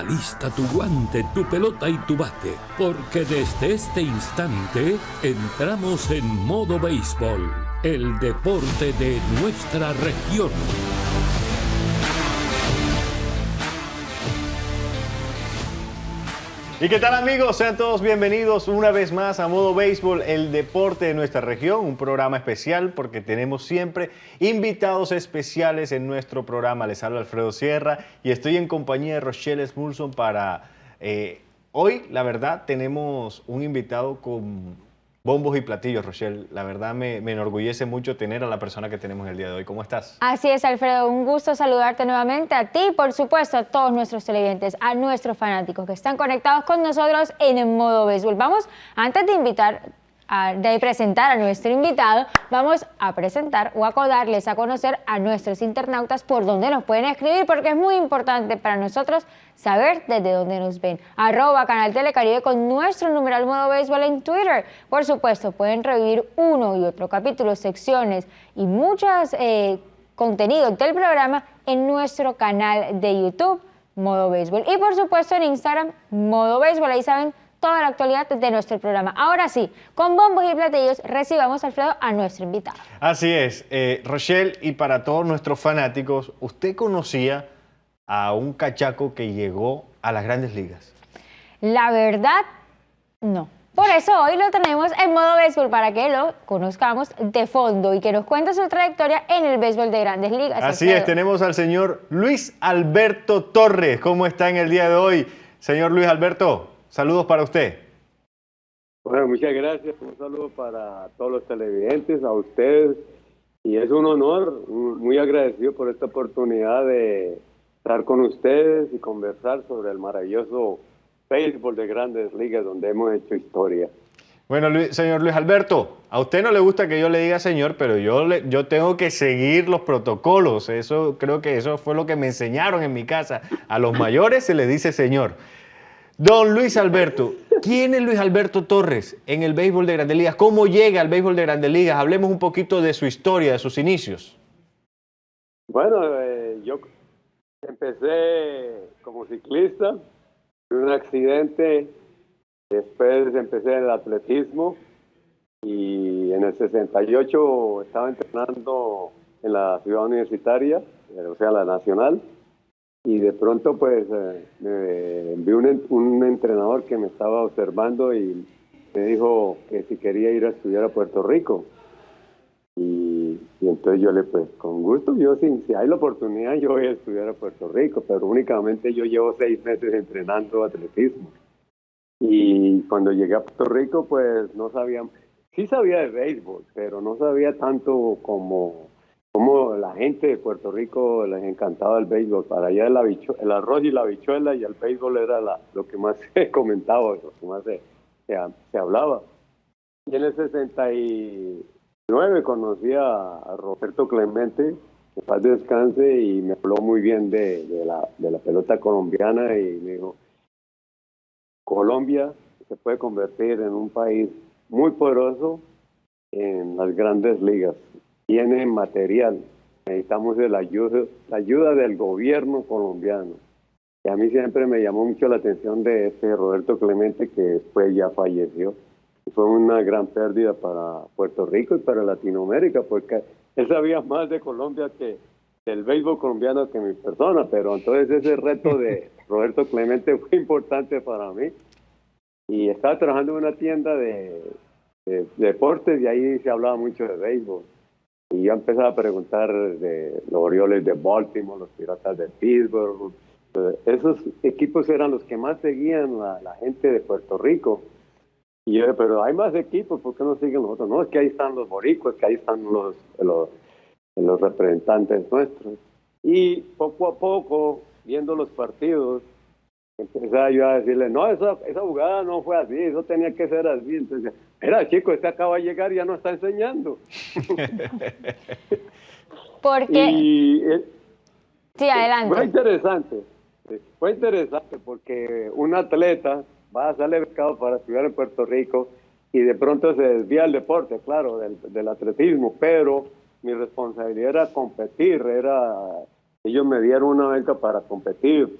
Alista tu guante, tu pelota y tu bate, porque desde este instante entramos en modo béisbol, el deporte de nuestra región. ¿Y qué tal, amigos? Sean todos bienvenidos una vez más a Modo Béisbol, el deporte de nuestra región, un programa especial porque tenemos siempre invitados especiales en nuestro programa. Les habla Alfredo Sierra y estoy en compañía de Rochelle Smulson para... hoy, la verdad, tenemos un invitado con bombos y platillos, Rochelle. La verdad me enorgullece mucho tener a la persona que tenemos el día de hoy. ¿Cómo estás? Así es, Alfredo. Un gusto saludarte nuevamente a ti y, por supuesto, a todos nuestros televidentes, a nuestros fanáticos que están conectados con nosotros en el Modo Béisbol. Vamos, antes de presentar a nuestro invitado, vamos a presentar o a darles a conocer a nuestros internautas por dónde nos pueden escribir, porque es muy importante para nosotros saber desde dónde nos ven. @Canal Telecaribe con nuestro numeral Modo Béisbol en Twitter. Por supuesto, pueden revivir uno y otro capítulo, secciones y muchos contenidos del programa en nuestro canal de YouTube, Modo Béisbol. Y por supuesto en Instagram, Modo Béisbol. Ahí saben toda la actualidad de nuestro programa. Ahora sí, con bombos y platillos, recibamos, Alfredo, a nuestro invitado. Así es. Rochelle, y para todos nuestros fanáticos, ¿usted conocía a un cachaco que llegó a las Grandes Ligas? La verdad, no. Por eso hoy lo tenemos en Modo Béisbol para que lo conozcamos de fondo y que nos cuente su trayectoria en el béisbol de Grandes Ligas. Así es, tenemos al señor Luis Alberto Torres. ¿Cómo está en el día de hoy, señor Luis Alberto? Saludos para usted. Bueno, muchas gracias. Un saludo para todos los televidentes, a ustedes. Y es un honor, muy agradecido por esta oportunidad de estar con ustedes y conversar sobre el maravilloso béisbol de Grandes Ligas donde hemos hecho historia. Bueno, señor Luis Alberto, a usted no le gusta que yo le diga señor, pero yo tengo que seguir los protocolos. Creo que eso fue lo que me enseñaron en mi casa. A los mayores se les dice señor. Don Luis Alberto, ¿quién es Luis Alberto Torres en el béisbol de Grandes Ligas? ¿Cómo llega al béisbol de Grandes Ligas? Hablemos un poquito de su historia, de sus inicios. Bueno, yo empecé como ciclista, tuve un accidente, después empecé en el atletismo y en el 68 estaba entrenando en la ciudad universitaria, o sea, la nacional. Y de pronto pues vi un entrenador que me estaba observando y me dijo que si quería ir a estudiar a Puerto Rico. Y entonces yo pues con gusto, si hay la oportunidad yo voy a estudiar a Puerto Rico, pero únicamente yo llevo 6 meses entrenando atletismo. Y cuando llegué a Puerto Rico pues sí sabía de béisbol, pero no sabía tanto como la gente de Puerto Rico les encantaba el béisbol. Para allá el arroz y la habichuela y el béisbol era lo que más se comentaba, lo que más se hablaba. Y en el 69 conocí a Roberto Clemente, que paz descanse, y me habló muy bien de la pelota colombiana y me dijo, Colombia se puede convertir en un país muy poderoso en las Grandes Ligas. Tiene material, necesitamos la ayuda del gobierno colombiano. Y a mí siempre me llamó mucho la atención de este Roberto Clemente, que después ya falleció. Fue una gran pérdida para Puerto Rico y para Latinoamérica, porque él sabía más de Colombia que del béisbol colombiano que mi persona, pero entonces ese reto de Roberto Clemente fue importante para mí. Y estaba trabajando en una tienda de deportes y ahí se hablaba mucho de béisbol. Y yo empezaba a preguntar de los Orioles de Baltimore, los Piratas de Pittsburgh. Esos equipos eran los que más seguían la gente de Puerto Rico. Y yo, pero hay más equipos, ¿por qué no siguen los otros? No, es que ahí están los boricuas, que ahí están los representantes nuestros. Y poco a poco, viendo los partidos, empezaba yo a decirle, no, esa jugada no fue así, eso tenía que ser así. Entonces, mira, chico, este acaba de llegar y ya no está enseñando. Porque... sí, adelante. Fue interesante porque un atleta va a salir becado para estudiar en Puerto Rico y de pronto se desvía el deporte, claro, del atletismo, pero mi responsabilidad era competir, ellos me dieron una beca para competir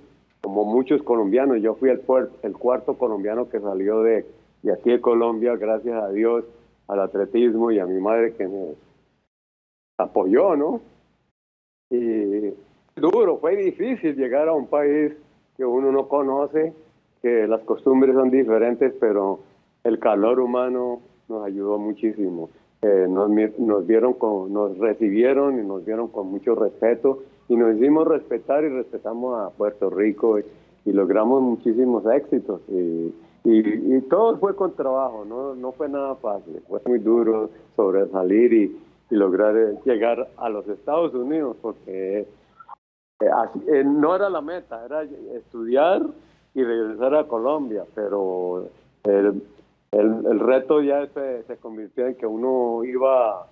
como muchos colombianos, yo fui el cuarto colombiano que salió de aquí de Colombia, gracias a Dios, al atletismo y a mi madre que me apoyó, ¿no? Y duro, fue difícil llegar a un país que uno no conoce, que las costumbres son diferentes, pero el calor humano nos ayudó muchísimo. Nos recibieron y nos vieron con mucho respeto y nos hicimos respetar y respetamos a Puerto Rico y logramos muchísimos éxitos y todo fue con trabajo, no fue nada fácil, fue muy duro sobresalir y lograr llegar a los Estados Unidos porque no era la meta, era estudiar y regresar a Colombia, pero el reto ya se convirtió en que uno iba,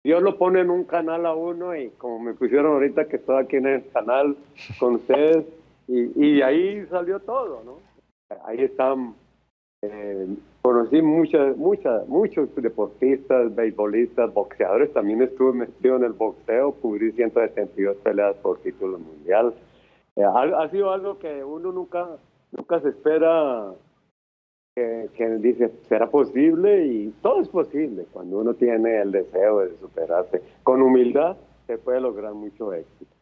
Dios lo pone en un canal a uno y como me pusieron ahorita que estoy aquí en el canal con ustedes y ahí salió todo, ¿no? Ahí están, conocí muchos deportistas, beisbolistas, boxeadores, también estuve metido en el boxeo, cubrí 172 peleas por título mundial. Ha sido algo que uno nunca se espera, que dice, ¿será posible? Y todo es posible cuando uno tiene el deseo de superarse. Con humildad se puede lograr mucho éxito.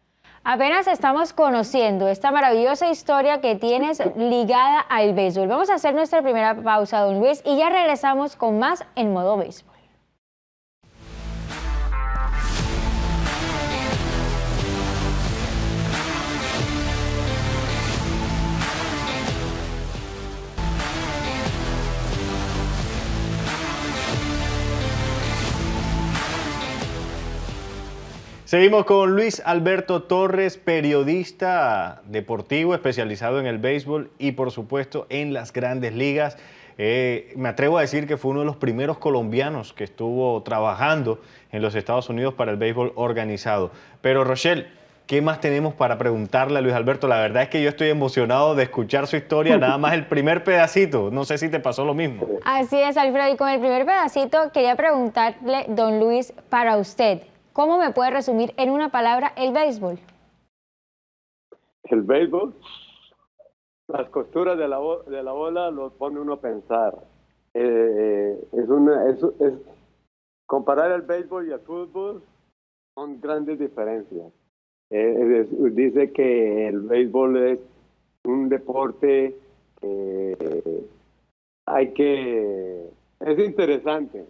Apenas estamos conociendo esta maravillosa historia que tienes ligada al béisbol. Vamos a hacer nuestra primera pausa, don Luis, y ya regresamos con más en Modo Béisbol. Seguimos con Luis Alberto Torres, periodista deportivo especializado en el béisbol y por supuesto en las grandes ligas. Me atrevo a decir que fue uno de los primeros colombianos que estuvo trabajando en los Estados Unidos para el béisbol organizado. Pero Rochelle, ¿qué más tenemos para preguntarle a Luis Alberto? La verdad es que yo estoy emocionado de escuchar su historia, nada más el primer pedacito. No sé si te pasó lo mismo. Así es, Alfredo, y con el primer pedacito quería preguntarle, don Luis, para usted, ¿cómo me puede resumir en una palabra el béisbol? El béisbol, las costuras de la bola lo pone uno a pensar. Comparar el béisbol y el fútbol son grandes diferencias. Dice que el béisbol es un deporte es interesante.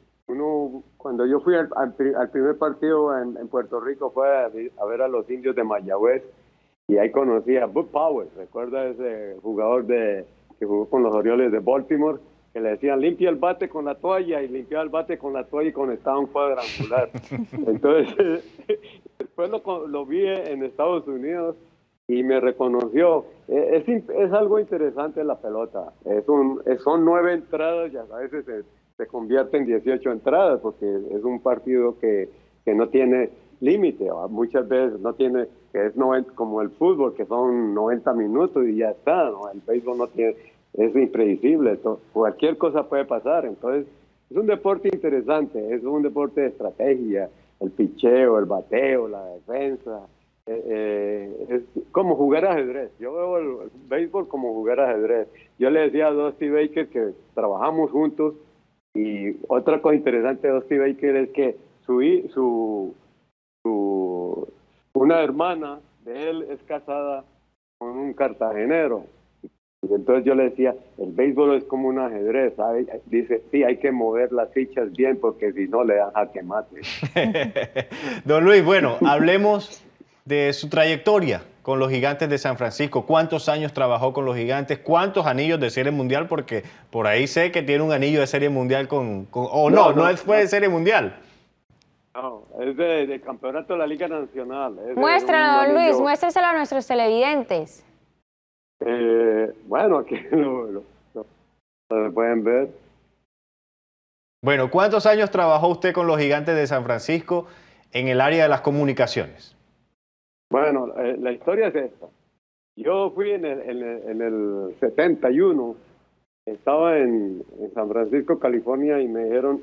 Cuando yo fui al primer partido en Puerto Rico fue a ver a los indios de Mayagüez y ahí conocí a Bud Powers. ¿Recuerda ese jugador que jugó con los Orioles de Baltimore? Que le decían limpia el bate con la toalla y limpiaba el bate con la toalla y conectaba un cuadrangular. Entonces, después lo vi en Estados Unidos y me reconoció. Es algo interesante la pelota. Son 9 entradas y a veces se convierte en 18 entradas porque es un partido que no tiene límite, muchas veces no tiene, que es 90, como el fútbol, que son 90 minutos y ya está, ¿no? El béisbol no tiene, es impredecible, cualquier cosa puede pasar, entonces es un deporte interesante, es un deporte de estrategia, el picheo, el bateo, la defensa, es como jugar ajedrez. Yo veo el béisbol como jugar ajedrez. Yo le decía a Dusty Baker que trabajamos juntos. Y otra cosa interesante de Dusty Baker es que una hermana de él es casada con un cartagenero. Y entonces yo le decía, el béisbol es como un ajedrez, ¿sabes? Dice, sí, hay que mover las fichas bien porque si no le dan jaque mate. Don Luis, bueno, hablemos de su trayectoria con los Gigantes de San Francisco. ¿Cuántos años trabajó con los Gigantes? ¿Cuántos anillos de Serie Mundial? Porque por ahí sé que tiene un anillo de Serie Mundial no fue de Serie Mundial. No, es de campeonato de la Liga Nacional. Muéstralo, don Luis, muéstreselo a nuestros televidentes. Bueno, aquí lo pueden ver. Bueno, ¿cuántos años trabajó usted con los Gigantes de San Francisco en el área de las comunicaciones? Bueno, la historia es esta. Yo fui en el 71, estaba en San Francisco, California, y me dijeron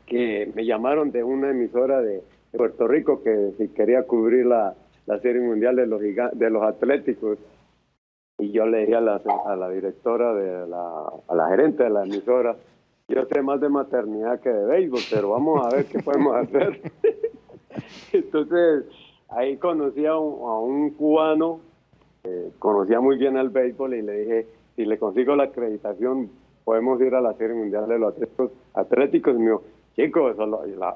que me llamaron de una emisora de Puerto Rico que si quería cubrir la Serie Mundial de los Atléticos. y yo le dije a la directora, a la gerente de la emisora, yo sé más de maternidad que de béisbol, pero vamos a ver qué podemos hacer. Entonces, ahí conocí a un cubano, conocía muy bien el béisbol, y le dije, si le consigo la acreditación, podemos ir a la Serie Mundial de los Atléticos. Y me dijo, chicos,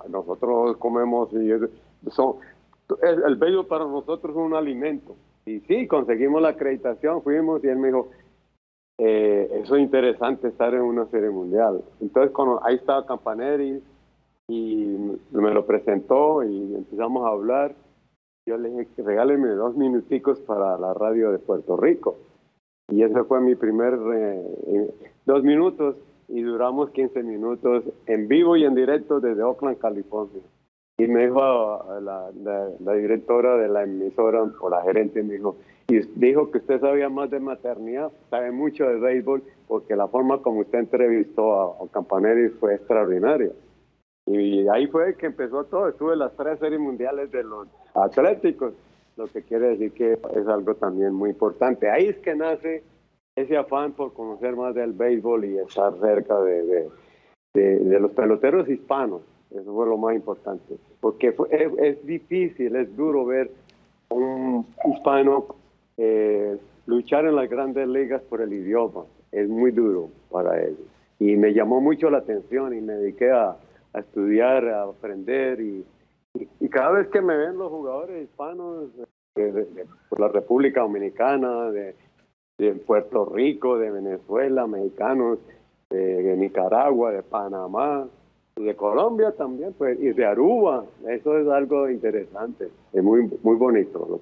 nosotros comemos, el béisbol para nosotros es un alimento. Y sí, conseguimos la acreditación, fuimos, y él me dijo, eso es interesante estar en una Serie Mundial. Entonces, ahí estaba Campaneri, y me lo presentó, y empezamos a hablar. Yo le dije, regáleme 2 minuticos para la radio de Puerto Rico. Y ese fue mi primer 2 minutos, y duramos 15 minutos en vivo y en directo desde Oakland, California. Y me dijo la directora de la emisora, o la gerente, me dijo, y dijo que usted sabía más de maternidad, sabe mucho de béisbol, porque la forma como usted entrevistó a Campaneri fue extraordinaria. Y ahí fue que empezó todo. Estuve en las 3 series mundiales de los Atléticos, lo que quiere decir que es algo también muy importante. Ahí es que nace ese afán por conocer más del béisbol y estar cerca de los peloteros hispanos. Eso fue lo más importante, porque es difícil, es duro ver un hispano luchar en las grandes ligas por el idioma. Es muy duro para ellos. Y me llamó mucho la atención, y me dediqué a estudiar, a aprender, y cada vez que me ven los jugadores hispanos de la República Dominicana, de Puerto Rico, de Venezuela, mexicanos, de Nicaragua, de Panamá, y de Colombia también, pues, y de Aruba, eso es algo interesante, es muy, muy bonito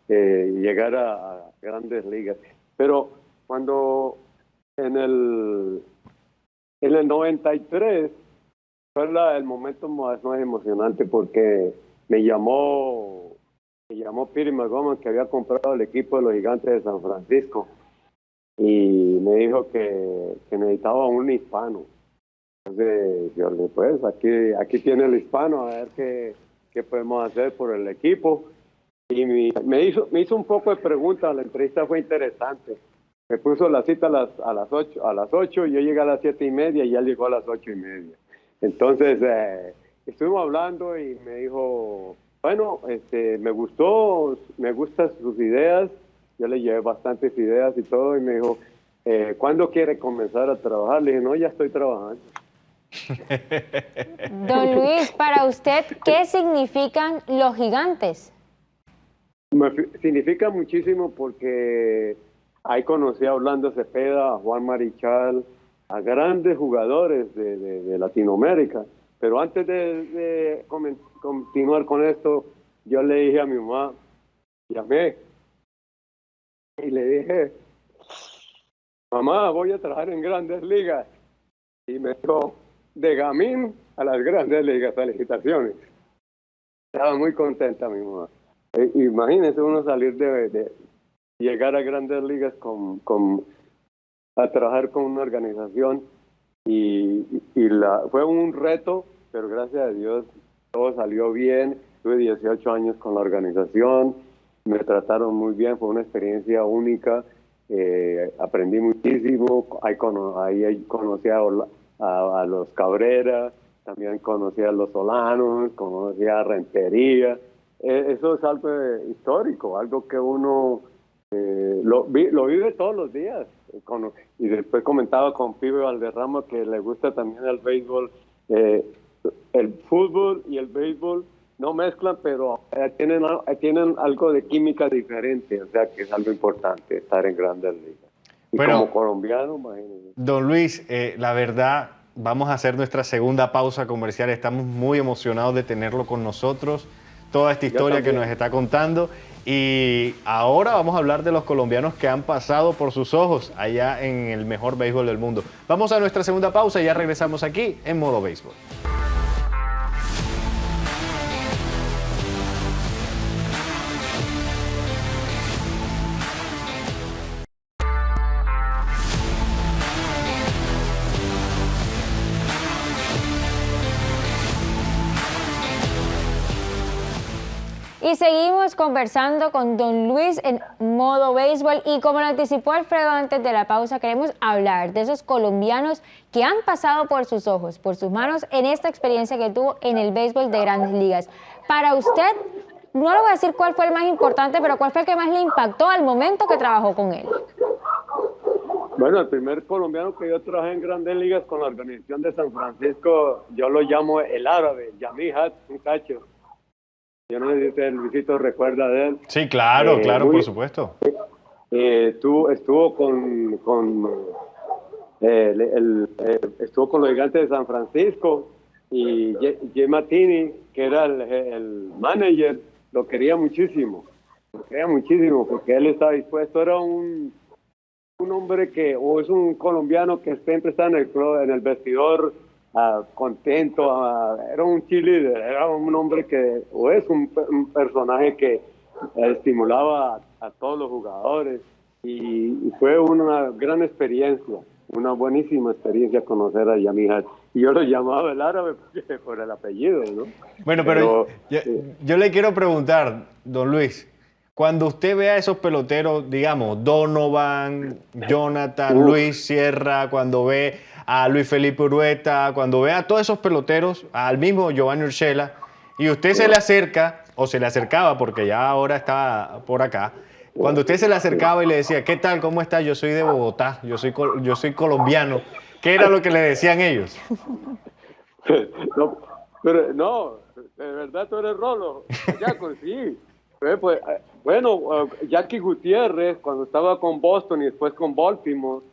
llegar a grandes ligas. Pero cuando en el 93 fue el momento más emocionante, porque me llamó Peter Montgomery, que había comprado el equipo de los Gigantes de San Francisco, y me dijo que necesitaba un hispano. Entonces yo le dije, pues aquí tiene el hispano, a ver qué podemos hacer por el equipo. Y me hizo un poco de preguntas, la entrevista fue interesante. Me puso la cita a las 8, y yo llegué a las 7:30, y él llegó a las 8:30. Entonces, estuvimos hablando, y me dijo, bueno, me gustan sus ideas. Yo le llevé bastantes ideas y todo, y me dijo, ¿cuándo quiere comenzar a trabajar? Le dije, no, ya estoy trabajando. Don Luis, para usted, ¿qué significan los Gigantes? Significa muchísimo, porque ahí conocí a Orlando Cepeda, a Juan Marichal, a grandes jugadores de Latinoamérica. Pero antes de continuar con esto, yo le dije a mi mamá, llamé, y le dije, mamá, voy a trabajar en grandes ligas. Y me dijo, de Gamín a las grandes ligas, felicitaciones. Estaba muy contenta mi mamá. Imagínense uno salir de llegar a grandes ligas a trabajar con una organización, y fue un reto, pero gracias a Dios todo salió bien. Tuve 18 años con la organización, me trataron muy bien, fue una experiencia única, aprendí muchísimo. Ahí conocí a los Cabrera, también conocí a los Solanos, conocí a Rentería. Eso es algo histórico, algo que uno lo vive todos los días. Y después comentaba con Pibe Valderrama, que le gusta también el béisbol. El fútbol y el béisbol no mezclan, pero tienen algo de química diferente, o sea que es algo importante estar en grandes ligas. Y bueno, como colombiano, imagínense. Don Luis, la verdad, vamos a hacer nuestra segunda pausa comercial. Estamos muy emocionados de tenerlo con nosotros, toda esta historia que nos está contando. Y ahora vamos a hablar de los colombianos que han pasado por sus ojos allá en el mejor béisbol del mundo. Vamos a nuestra segunda pausa y ya regresamos aquí en Modo Béisbol. Y seguimos conversando con don Luis en Modo Béisbol y como lo anticipó Alfredo antes de la pausa, queremos hablar de esos colombianos que han pasado por sus ojos, por sus manos en esta experiencia que tuvo en el béisbol de Grandes Ligas. Para usted, no le voy a decir cuál fue el más importante, pero cuál fue el que más le impactó al momento que trabajó con él. Bueno, el primer colombiano que yo trabajé en Grandes Ligas con la organización de San Francisco, yo lo llamo el árabe, Yami Hat, un cacho. Yo no sé si usted, Luisito, recuerda de él. Sí, claro, por supuesto. Estuvo estuvo con los Gigantes de San Francisco y Jay Martini, que era el manager, lo quería muchísimo porque él estaba dispuesto, era un hombre es un colombiano que siempre está en el vestidor contento, era un cheerleader, era un hombre es un personaje que estimulaba a todos los jugadores y fue una gran experiencia, una buenísima experiencia conocer a Yami Hat. Y yo lo llamaba el árabe por el apellido, ¿no? Bueno, pero yo le quiero preguntar, don Luis, cuando usted ve a esos peloteros, digamos, Donovan, Jonathan, Luis Sierra, cuando ve a Luis Felipe Urueta, cuando ve a todos esos peloteros, al mismo Giovanni Urshela, y usted se le acerca, o se le acercaba, porque ya ahora está por acá, cuando usted se le acercaba y le decía, ¿qué tal? ¿Cómo está? Yo soy de Bogotá, yo soy colombiano. ¿Qué era lo que le decían ellos? No, de verdad tú eres Rolo. Jaco, sí. Bueno, Jackie Gutiérrez, cuando estaba con Boston y después con Baltimore,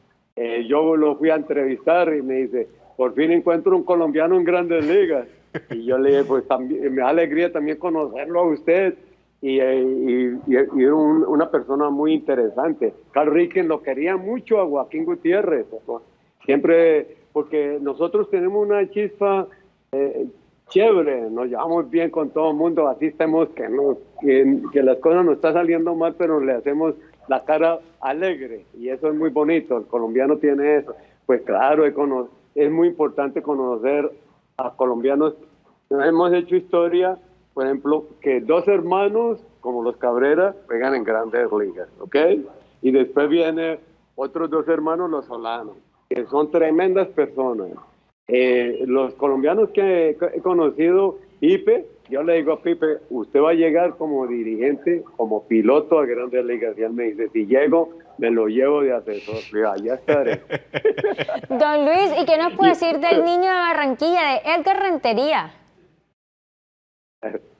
yo lo fui a entrevistar y me dice, por fin encuentro un colombiano en Grandes Ligas. Y yo le dije, pues también, me da alegría también conocerlo a usted. Y era una persona muy interesante. Carl Ricken lo quería mucho a Joaquín Gutiérrez, ¿no? Siempre, porque nosotros tenemos una chispa chévere, nos llevamos bien con todo el mundo, así estemos que las cosas nos están saliendo mal, pero le hacemos la cara alegre y eso es muy bonito, el colombiano tiene eso. Pues claro, es muy importante conocer a colombianos. Hemos hecho historia, por ejemplo, que dos hermanos como los Cabrera juegan en Grandes Ligas, ¿ok? Y después vienen otros dos hermanos, los Solanos, que son tremendas personas. Los colombianos que he conocido, Pipe, yo le digo a Pipe, usted va a llegar como dirigente, como piloto a Grandes Ligas. Y él me dice, si llego, me lo llevo de asesor. Digo, allá estaré. Don Luis, ¿y qué nos puede decir del niño de Barranquilla, de Edgar Rentería?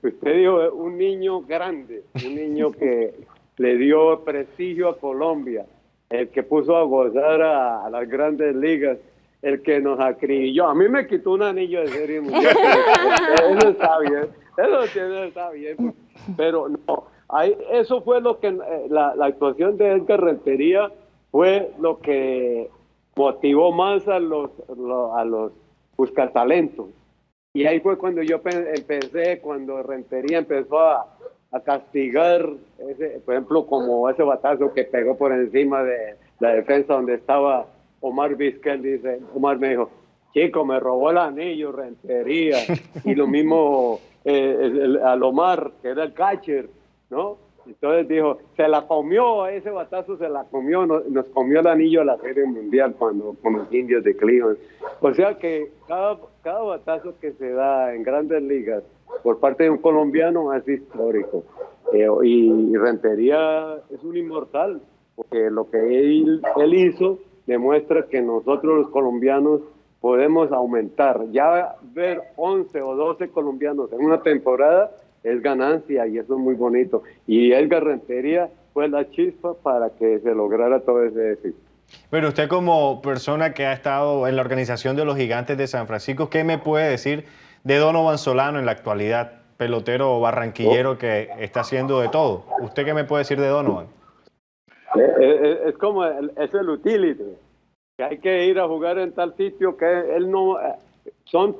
Usted dijo, un niño grande, un niño que le dio prestigio a Colombia, el que puso a gozar a las Grandes Ligas, el que nos acribilló. A mí me quitó un anillo de serie mundial. Eso está bien, eso está bien. Pero no, eso fue lo que la actuación de Edgar Rentería fue lo que motivó más a los buscatalentos. Y ahí fue cuando yo empecé, cuando Rentería empezó a castigar, por ejemplo, como ese batazo que pegó por encima de la defensa donde estaba Omar Vizquel. Dice, Omar me dijo, chico, me robó el anillo, Rentería. Y lo mismo al Omar, que era el catcher, ¿no? Entonces dijo, se la comió, ese batazo se la comió, nos comió el anillo a la Serie Mundial con los Indios de Cleveland. O sea que cada batazo que se da en Grandes Ligas por parte de un colombiano es histórico. Y Rentería es un inmortal, porque lo que él hizo demuestra que nosotros los colombianos podemos aumentar. Ya ver 11 o 12 colombianos en una temporada es ganancia y eso es muy bonito. Y Edgar Rentería fue la chispa para que se lograra todo ese éxito. Pero usted como persona que ha estado en la organización de los Gigantes de San Francisco, ¿qué me puede decir de Donovan Solano en la actualidad? Pelotero barranquillero que está haciendo de todo. ¿Usted qué me puede decir de Donovan? Es como es el utility, que hay que ir a jugar en tal sitio, que él no... Son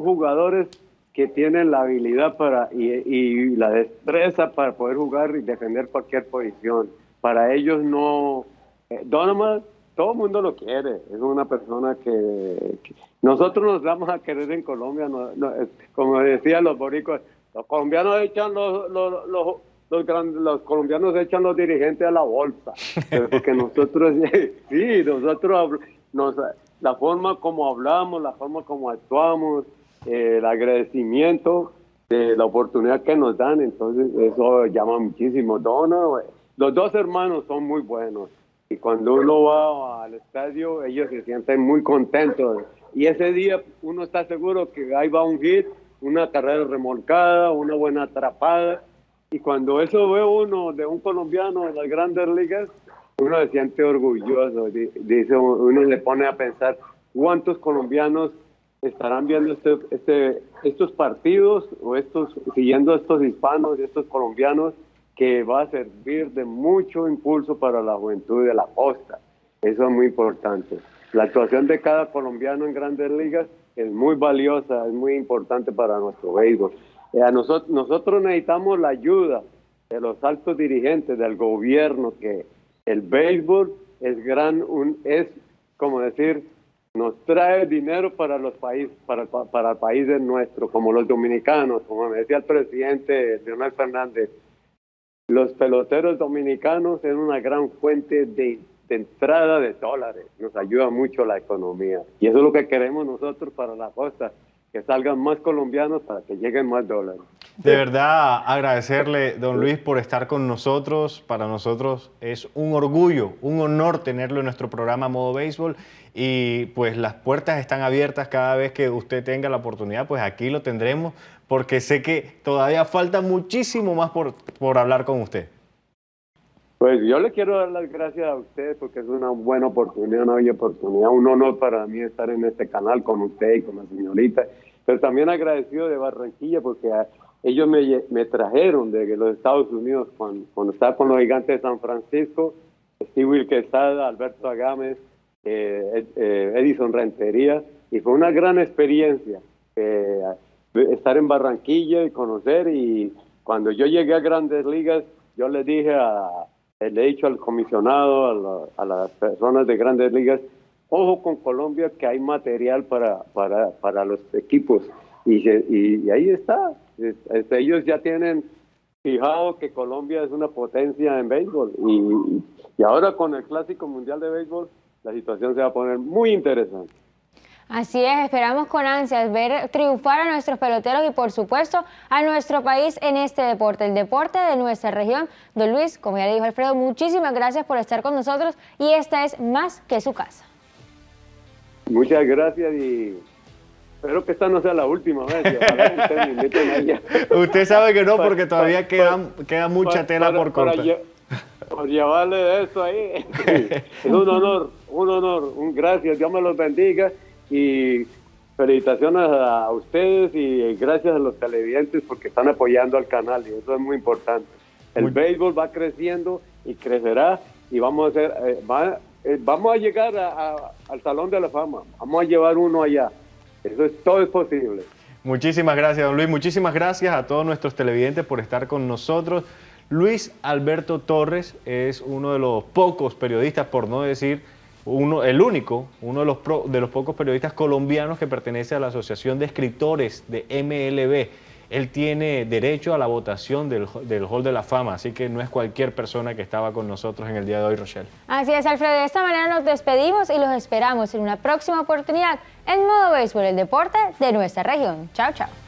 jugadores que tienen la habilidad y la destreza para poder jugar y defender cualquier posición. Para ellos no... Donovan, todo el mundo lo quiere. Es una persona que nosotros nos vamos a querer en Colombia. Como decían los boricuas, Los colombianos echan los colombianos echan los dirigentes a la bolsa, porque nosotros, sí, la forma como hablamos, la forma como actuamos, el agradecimiento de la oportunidad que nos dan, entonces eso llama muchísimo. Los dos hermanos son muy buenos y cuando uno va al estadio ellos se sienten muy contentos y ese día uno está seguro que ahí va un hit, una carrera remolcada, una buena atrapada. Y cuando eso ve uno de un colombiano en las grandes ligas, uno se siente orgulloso. Dice, uno le pone a pensar cuántos colombianos estarán viendo estos partidos o siguiendo a estos hispanos y estos colombianos, que va a servir de mucho impulso para la juventud de la costa. Eso es muy importante. La actuación de cada colombiano en grandes ligas es muy valiosa, es muy importante para nuestro béisbol. Nosotros necesitamos la ayuda de los altos dirigentes del gobierno, que el béisbol es como decir, nos trae dinero para los países, para países nuestros, como los dominicanos, como me decía el presidente Leonel Fernández. Los peloteros dominicanos es una gran fuente de entrada de dólares, nos ayuda mucho la economía y eso es lo que queremos nosotros para la costa, que salgan más colombianos para que lleguen más dólares. De verdad, agradecerle, don Luis, por estar con nosotros. Para nosotros es un orgullo, un honor tenerlo en nuestro programa Modo Béisbol y pues las puertas están abiertas cada vez que usted tenga la oportunidad, pues aquí lo tendremos, porque sé que todavía falta muchísimo más por hablar con usted. Pues yo le quiero dar las gracias a usted porque es una buena oportunidad, una bella oportunidad, un honor para mí estar en este canal con usted y con la señorita, pero también agradecido de Barranquilla porque ellos me trajeron de los Estados Unidos cuando estaba con los Gigantes de San Francisco, Steve Quesada, Alberto Agames, Edison Rentería, y fue una gran experiencia estar en Barranquilla y conocer, y cuando yo llegué a Grandes Ligas, yo le he dicho al comisionado, a las personas de Grandes Ligas, ojo con Colombia, que hay material para los equipos. Y ahí está. Ellos ya tienen fijado que Colombia es una potencia en béisbol. Y ahora con el Clásico Mundial de Béisbol, la situación se va a poner muy interesante. Así es, esperamos con ansias ver triunfar a nuestros peloteros y por supuesto a nuestro país en este deporte, el deporte de nuestra región. Don Luis, como ya le dijo Alfredo, muchísimas gracias por estar con nosotros y esta es más que su casa. Muchas gracias y espero que esta no sea la última vez. Usted sabe que no, porque todavía queda mucha tela por cortar. Por llevarle esto ahí. Es un honor, un gracias. Dios me los bendiga. Y felicitaciones a ustedes y gracias a los televidentes porque están apoyando al canal y eso es muy importante. El béisbol va creciendo y crecerá y vamos a llegar al Salón de la Fama. Vamos a llevar uno allá. Todo es posible. Muchísimas gracias, don Luis. Muchísimas gracias a todos nuestros televidentes por estar con nosotros. Luis Alberto Torres es uno de los pocos periodistas, por no decir uno de los pocos periodistas colombianos que pertenece a la Asociación de Escritores de MLB. Él tiene derecho a la votación del Hall de la Fama, así que no es cualquier persona que estaba con nosotros en el día de hoy, Rochelle. Así es, Alfredo. De esta manera nos despedimos y los esperamos en una próxima oportunidad en Modo Béisbol, el deporte de nuestra región. Chao, chao.